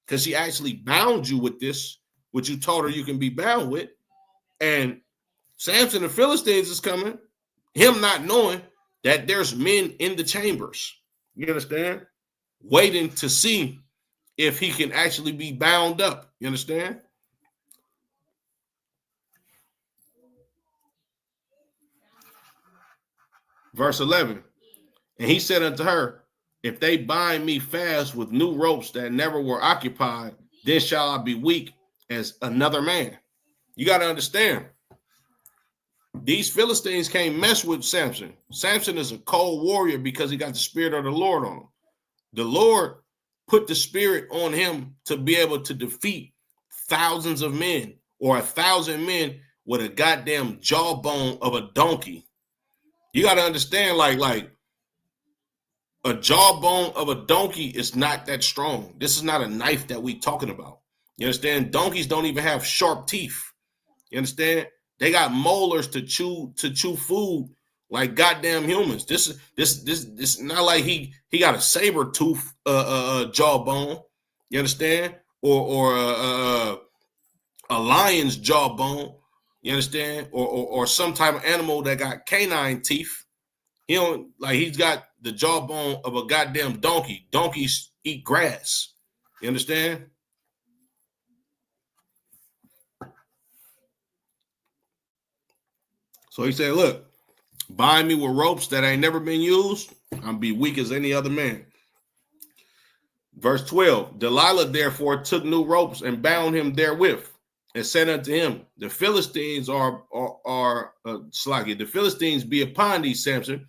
[SPEAKER 1] because she actually bound you with this, which you told her you can be bound with. And Samson, the Philistines is coming, him not knowing that there's men in the chambers. You understand? Waiting to see if he can actually be bound up. You understand? Verse 11. And he said unto her, if they bind me fast with new ropes that never were occupied, then shall I be weak as another man. You got to understand, these Philistines can't mess with Samson. Samson is a cold warrior because he got the spirit of the Lord on him. The Lord put the spirit on him to be able to defeat thousands of men, or 1,000 men with a goddamn jawbone of a donkey. You got to understand, like a jawbone of a donkey is not that strong. This is not a knife that we talking about. You understand? Donkeys don't even have sharp teeth. You understand? They got molars to chew food like goddamn humans. This not like he got a saber tooth jawbone. You understand? Or a lion's jawbone. You understand? Or some type of animal that got canine teeth. He don't, like, he's got the jawbone of a goddamn donkey. Donkeys eat grass. You understand? So he said, look, bind me with ropes that ain't never been used. I'll be weak as any other man. Verse 12, Delilah therefore took new ropes and bound him therewith and said unto him, the Philistines the Philistines be upon thee, Samson,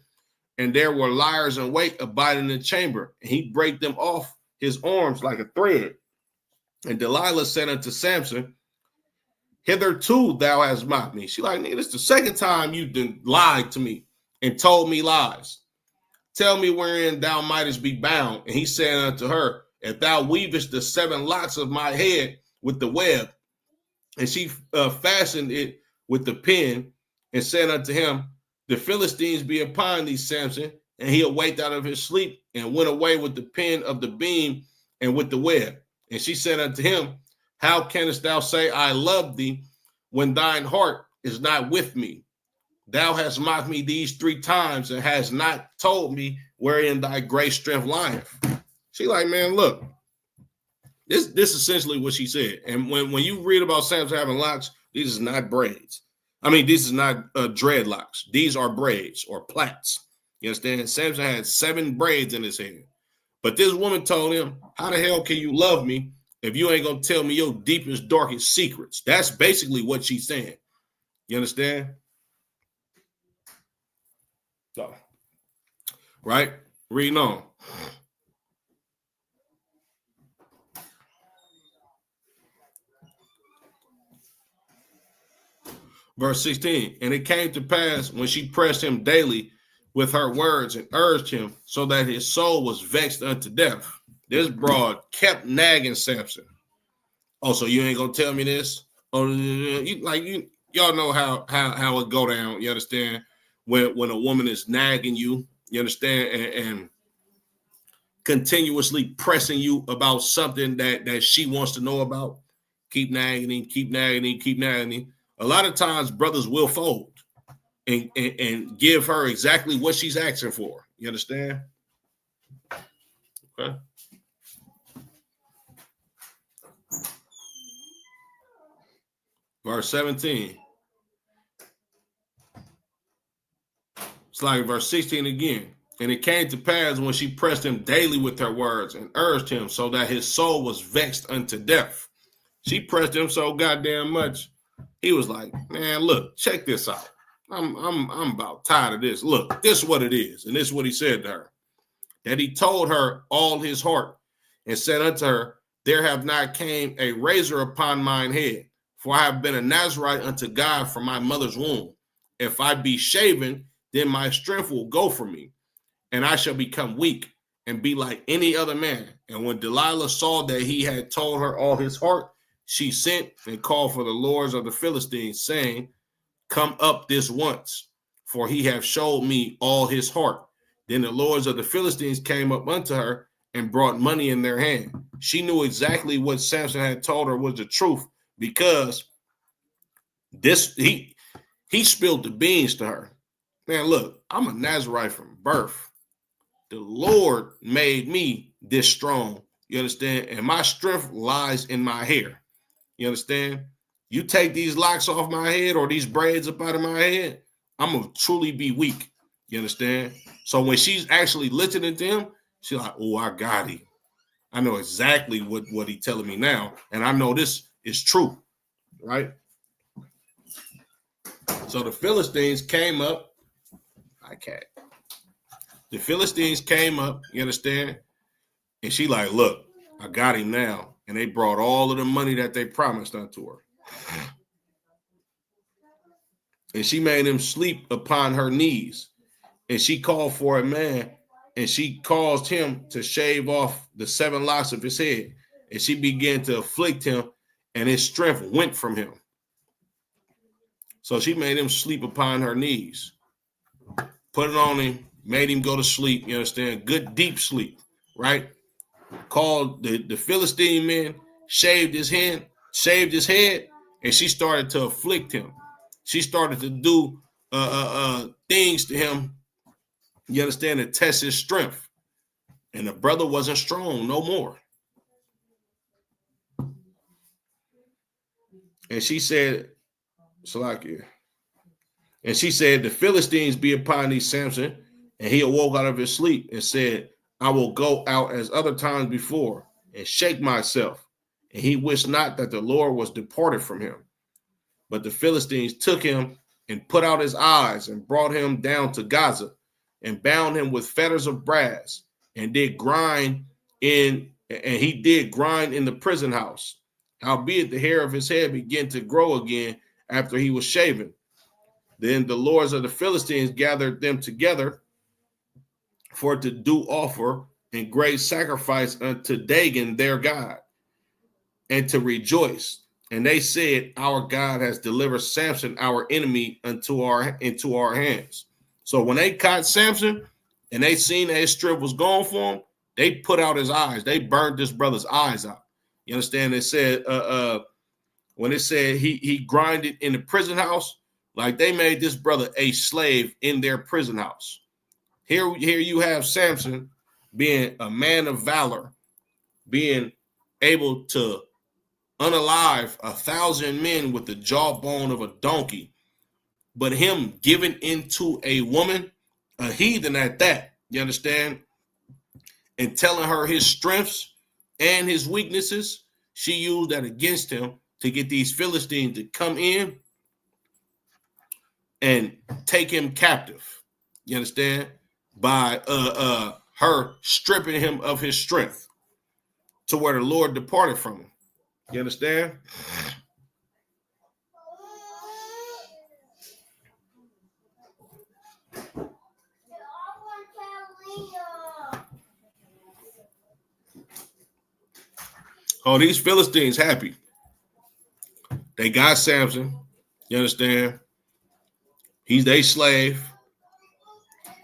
[SPEAKER 1] and there were liars in wait abiding in the chamber, and he brake them off his arms like a thread. And Delilah said unto Samson, hitherto thou hast mocked me. She like, nigga, this is the second time you done lied to me and told me lies. Tell me wherein thou mightest be bound. And he said unto her, if thou weavest the 7 locks of my head with the web. And she fastened it with the pin and said unto him, the Philistines be upon thee, Samson. And he awaked out of his sleep and went away with the pin of the beam and with the web. And she said unto him, how canst thou say I love thee when thine heart is not with me? Thou hast mocked me these 3 times and hast not told me wherein thy great strength lieth. She like, man, look, this essentially what she said. And when you read about Samson having locks, these is not braids. I mean, this is not dreadlocks. These are braids or plaits. You understand? Samson had 7 braids in his head. But this woman told him, how the hell can you love me if you ain't going to tell me your deepest, darkest secrets? That's basically what she's saying. You understand? So, right? Reading on. Verse 16, and it came to pass when she pressed him daily with her words and urged him so that his soul was vexed unto death. This broad kept nagging Samson. Oh, so you ain't gonna tell me this? Oh, y'all know how it go down. You understand? When a woman is nagging you, you understand, and continuously pressing you about something that she wants to know about. Keep nagging him, keep nagging him, keep nagging him. A lot of times brothers will fold and give her exactly what she's asking for. You understand? Okay. Verse 17. It's like verse 16 again. And it came to pass when she pressed him daily with her words and urged him so that his soul was vexed unto death. She pressed him so goddamn much. He was like, man, look, check this out. I'm about tired of this. Look, this is what it is. And this is what he said to her. That he told her all his heart and said unto her, there have not came a razor upon mine head, for I have been a Nazarite unto God from my mother's womb. If I be shaven, then my strength will go from me, and I shall become weak and be like any other man. And when Delilah saw that he had told her all his heart, she sent and called for the lords of the Philistines, saying, come up this once, for he hath showed me all his heart. Then the lords of the Philistines came up unto her and brought money in their hand. She knew exactly what Samson had told her was the truth, because he spilled the beans to her. Man, look, I'm a Nazarite from birth. The Lord made me this strong. You understand? And my strength lies in my hair. You understand? You take these locks off my head or these braids up out of my head, I'm going to truly be weak. You understand? So when she's actually listening to him, she's like, oh, I got him. I know exactly what he's telling me now. And I know this is true. Right? So the Philistines came up. The Philistines came up, you understand? And she like, look, I got him now. And they brought all of the money that they promised unto her. And she made him sleep upon her knees. And she called for a man, and she caused him to shave off the 7 locks of his head. And she began to afflict him, and his strength went from him. So she made him sleep upon her knees, put it on him, made him go to sleep, you understand? Good deep sleep, right? Called the Philistine men, shaved his head, and she started to afflict him. She started to do things to him, you understand, to test his strength. And the brother wasn't strong no more. And she said, Salakia, And she said, the Philistines be upon thee, Samson. And he awoke out of his sleep and said, I will go out as other times before and shake myself. And he wished not that the Lord was departed from him. But the Philistines took him and put out his eyes and brought him down to Gaza and bound him with fetters of brass and he did grind in the prison house. Howbeit the hair of his head began to grow again after he was shaven. Then the lords of the Philistines gathered them together for to do offer and great sacrifice unto Dagon their God, and to rejoice. And they said, our God has delivered Samson, our enemy, into our hands. So when they caught Samson and they seen that his strength was gone for him, they put out his eyes. They burned this brother's eyes out. You understand? They said, when it said he grinded in the prison house, like they made this brother a slave in their prison house. Here you have Samson being a man of valor, being able to unalive 1,000 men with the jawbone of a donkey, but him giving into a woman, a heathen at that, you understand, and telling her his strengths and his weaknesses. She used that against him to get these Philistines to come in and take him captive, you understand, by her stripping him of his strength to where the Lord departed from him. You understand? Oh, these Philistines happy. They got Samson. You understand? He's their slave.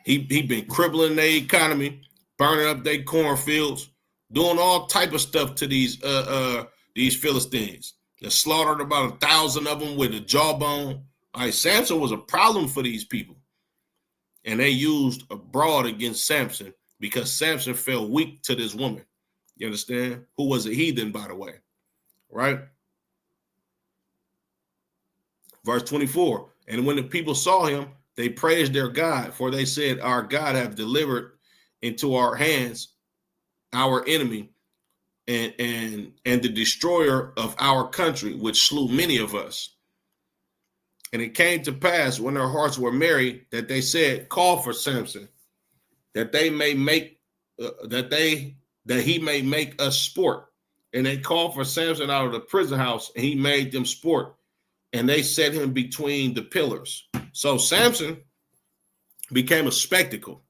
[SPEAKER 1] He been crippling their economy, burning up their cornfields, doing all type of stuff to these Philistines. They slaughtered about 1,000 of them with a jawbone. All right, Samson was a problem for these people. And they used a broad against Samson because Samson fell weak to this woman. You understand? Who was a heathen, by the way. Right? Verse 24. And when the people saw him, they praised their God, for they said, our God hath delivered into our hands our enemy and the destroyer of our country, which slew many of us. And it came to pass when their hearts were merry that they said, call for Samson, that they may make that he may make us sport. And they called for Samson out of the prison house, and he made them sport. And they set him between the pillars. So Samson became a spectacle.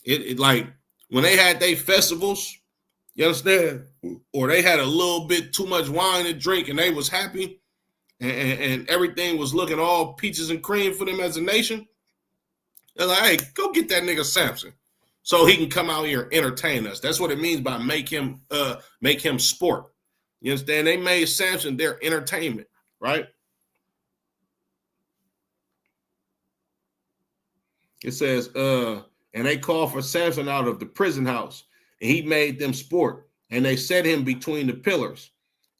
[SPEAKER 1] It like when they had their festivals, you understand, or they had a little bit too much wine to drink, and they was happy, and everything was looking all peaches and cream for them as a nation. They're like, hey, go get that nigga Samson, so he can come out here and entertain us. That's what it means by make him sport. You understand? They made Samson their entertainment, right? It says, and they called for Samson out of the prison house, and he made them sport, and they set him between the pillars.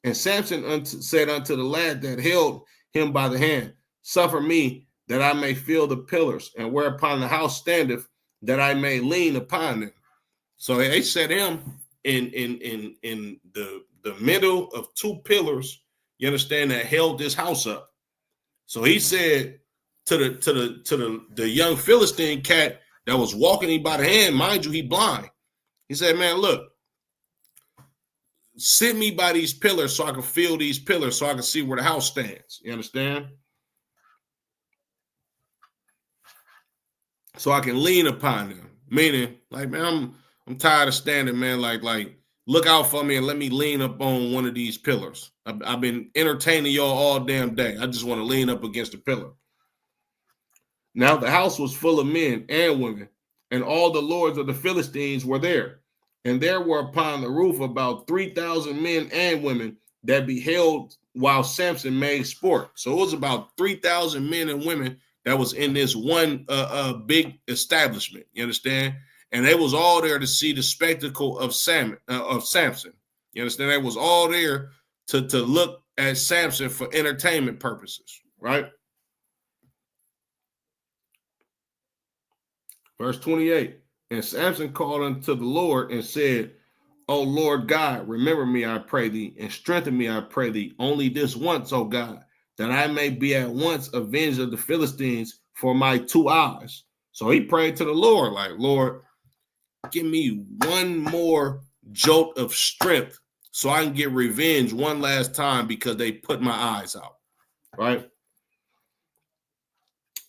[SPEAKER 1] And Samson said unto the lad that held him by the hand, suffer me that I may feel the pillars, and whereupon the house standeth, that I may lean upon them. So they set him in the middle of two pillars, you understand, that held this house up. So he said to the young Philistine cat that was walking him by the hand, mind you, he blind. He said, man, look, sit me by these pillars so I can feel these pillars so I can see where the house stands. You understand? So I can lean upon them. Meaning, like, man, I'm tired of standing, man. Like, look out for me and let me lean up on one of these pillars. I've been entertaining y'all all damn day. I just want to lean up against the pillar. Now the house was full of men and women, and all the lords of the Philistines were there. And there were upon the roof about 3,000 men and women that beheld while Samson made sport. So it was about 3,000 men and women that was in this one big establishment. You understand? And they was all there to see the spectacle of Samson. You understand? They was all there to look at Samson for entertainment purposes, right? Verse 28. And Samson called unto the Lord and said, O Lord God, remember me, I pray thee, and strengthen me, I pray thee, only this once, O God, that I may be at once avenged of the Philistines for my 2 eyes. So he prayed to the Lord, like, Lord, give me one more jolt of strength so I can get revenge one last time because they put my eyes out, right?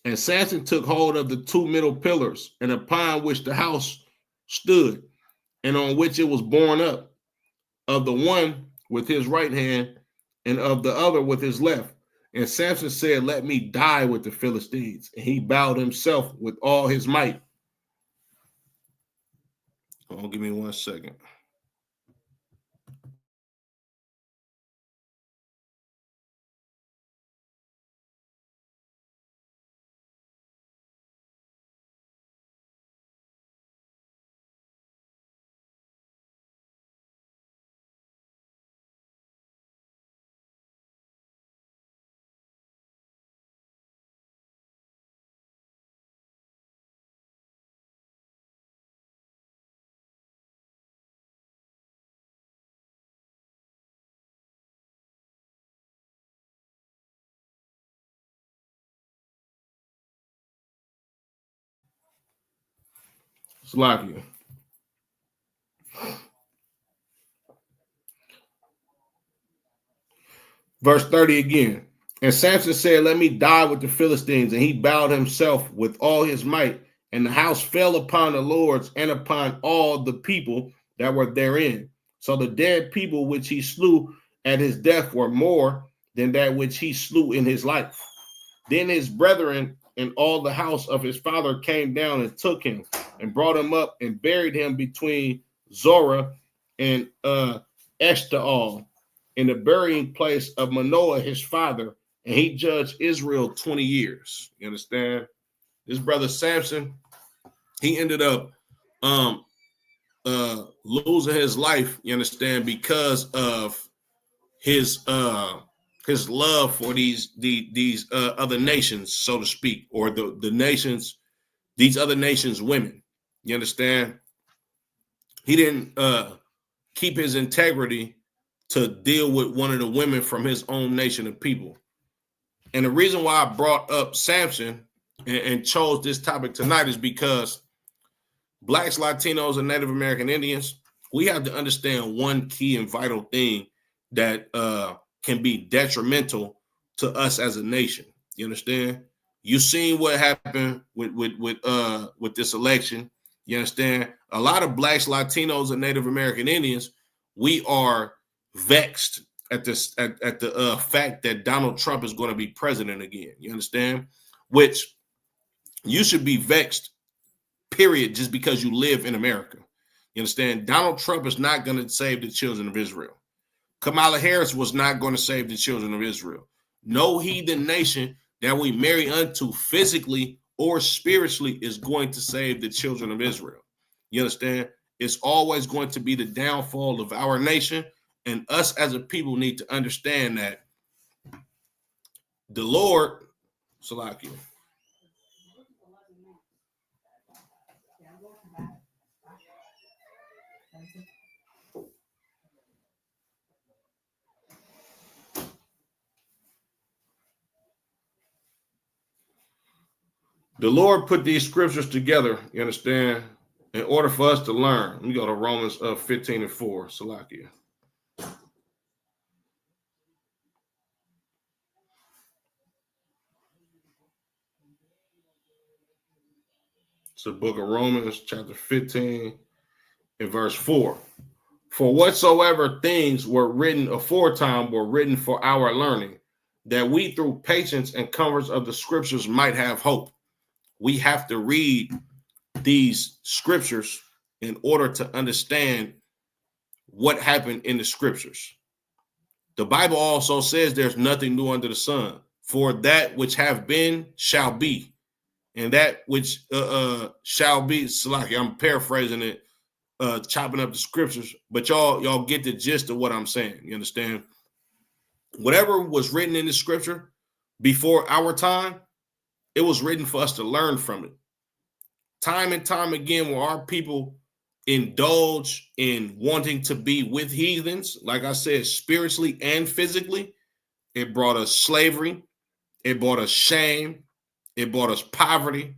[SPEAKER 1] And Samson took hold of the 2 middle pillars, and upon which the house stood, and on which it was borne up, of the one with his right hand, and of the other with his left. And Samson said, let me die with the Philistines. And he bowed himself with all his might. Oh, give me 1 second. Slakia. Verse 30 again. And Samson said, let me die with the Philistines. And he bowed himself with all his might. And the house fell upon the lords and upon all the people that were therein. So the dead people which he slew at his death were more than that which he slew in his life. Then his brethren and all the house of his father came down and took him and brought him up and buried him between Zorah and Eshtaol in the burying place of Manoah, his father, and he judged Israel 20 years. You understand? This brother Samson, he ended up losing his life, you understand, because of his love for these other nations, so to speak, or the nations, these other nations' women. You understand? He didn't keep his integrity to deal with one of the women from his own nation of people. And the reason why I brought up Samson and chose this topic tonight is because Blacks, Latinos, and Native American Indians, we have to understand one key and vital thing that can be detrimental to us as a nation. You understand? You've seen what happened with this election. You understand? A lot of Blacks, Latinos, and Native American Indians, we are vexed at this at the fact that Donald Trump is going to be president again. You understand? Which you should be vexed, period, just because you live in America. You understand? Donald Trump is not going to save the children of Israel. Kamala Harris was not going to save the children of Israel. No heathen nation that we marry unto physically or spiritually is going to save the children of Israel. You understand? It's always going to be the downfall of our nation, and us as a people need to understand that the Lord, Salakia, the Lord put these scriptures together, you understand, in order for us to learn. Let me go to Romans 15 and 4, Salakia. It's the book of Romans, chapter 15, and verse 4. For whatsoever things were written aforetime were written for our learning, that we through patience and comforts of the scriptures might have hope. We have to read these scriptures in order to understand what happened in the scriptures. The Bible also says there's nothing new under the sun. For that which have been shall be, and that which shall be. Salaki, I'm paraphrasing it, chopping up the scriptures, but y'all get the gist of what I'm saying. You understand? Whatever was written in the scripture before our time, it was written for us to learn from it. time and time again where our people indulge in wanting to be with heathens, like I said, spiritually and physically. It brought us slavery. It brought us shame. It brought us poverty.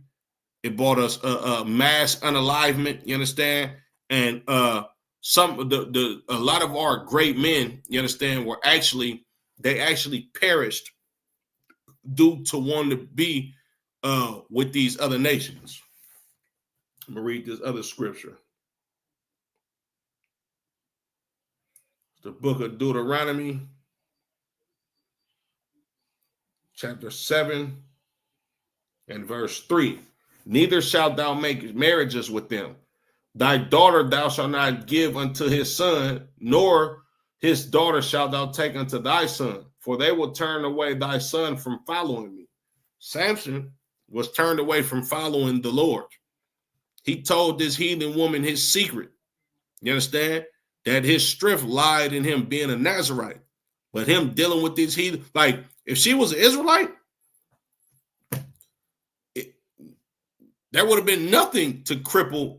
[SPEAKER 1] It brought us mass unalivement. You understand? And a lot of our great men, you understand, they actually perished due to wanting to be with these other nations. I'm gonna read this other scripture. The book of Deuteronomy, chapter 7 and verse 3. Neither shalt thou make marriages with them. Thy daughter thou shalt not give unto his son, nor his daughter shalt thou take unto thy son, for they will turn away thy son from following me. Samson was turned away from following the Lord. He told this heathen woman his secret. You understand? That his strength lied in him being a Nazarite. But him dealing with these heathen, like if she was an Israelite, there would have been nothing to cripple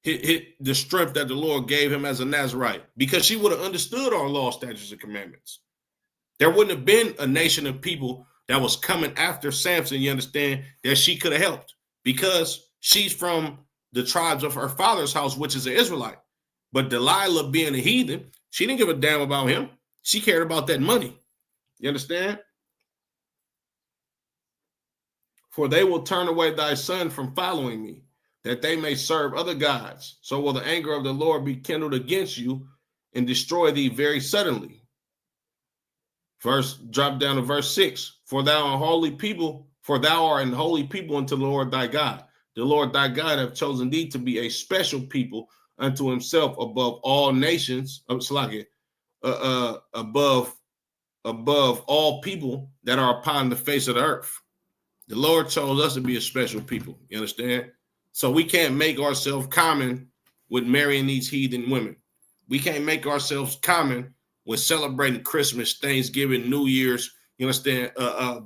[SPEAKER 1] the strength that the Lord gave him as a Nazarite, because she would have understood our law, statutes, and commandments. There wouldn't have been a nation of people that was coming after Samson, you understand, that she could have helped, because she's from the tribes of her father's house, which is an Israelite. But Delilah, being a heathen, she didn't give a damn about him. She cared about that money. You understand? For they will turn away thy son from following me, that they may serve other gods. So will the anger of the Lord be kindled against you and destroy thee very suddenly. Drop down to verse 6. For thou art an holy people unto the Lord thy God. The Lord thy God hath chosen thee to be a special people unto himself above all nations, above all people that are upon the face of the earth. The Lord chose us to be a special people. You understand? So we can't make ourselves common with marrying these heathen women. We can't make ourselves common with celebrating Christmas, Thanksgiving, New Year's, you understand,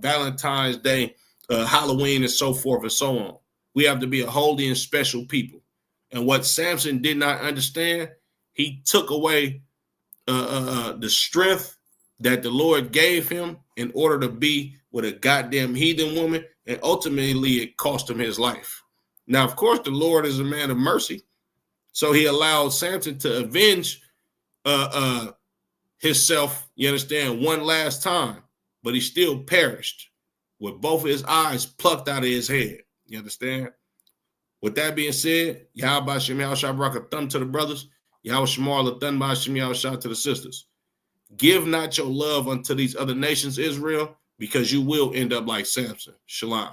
[SPEAKER 1] Valentine's Day, Halloween, and so forth and so on. We have to be a holy and special people. And what Samson did not understand, he took away the strength that the Lord gave him in order to be with a goddamn heathen woman, and ultimately it cost him his life. Now, of course, the Lord is a man of mercy, so he allowed Samson to avenge himself, you understand, one last time, but he still perished with both his eyes plucked out of his head. You understand? With that being said, Yahweh Shem Yahweh brought a thumb to the brothers. Yahweh Shemal a thumb by Shem Yahweh to the sisters. Give not your love unto these other nations, Israel, because you will end up like Samson. Shalom.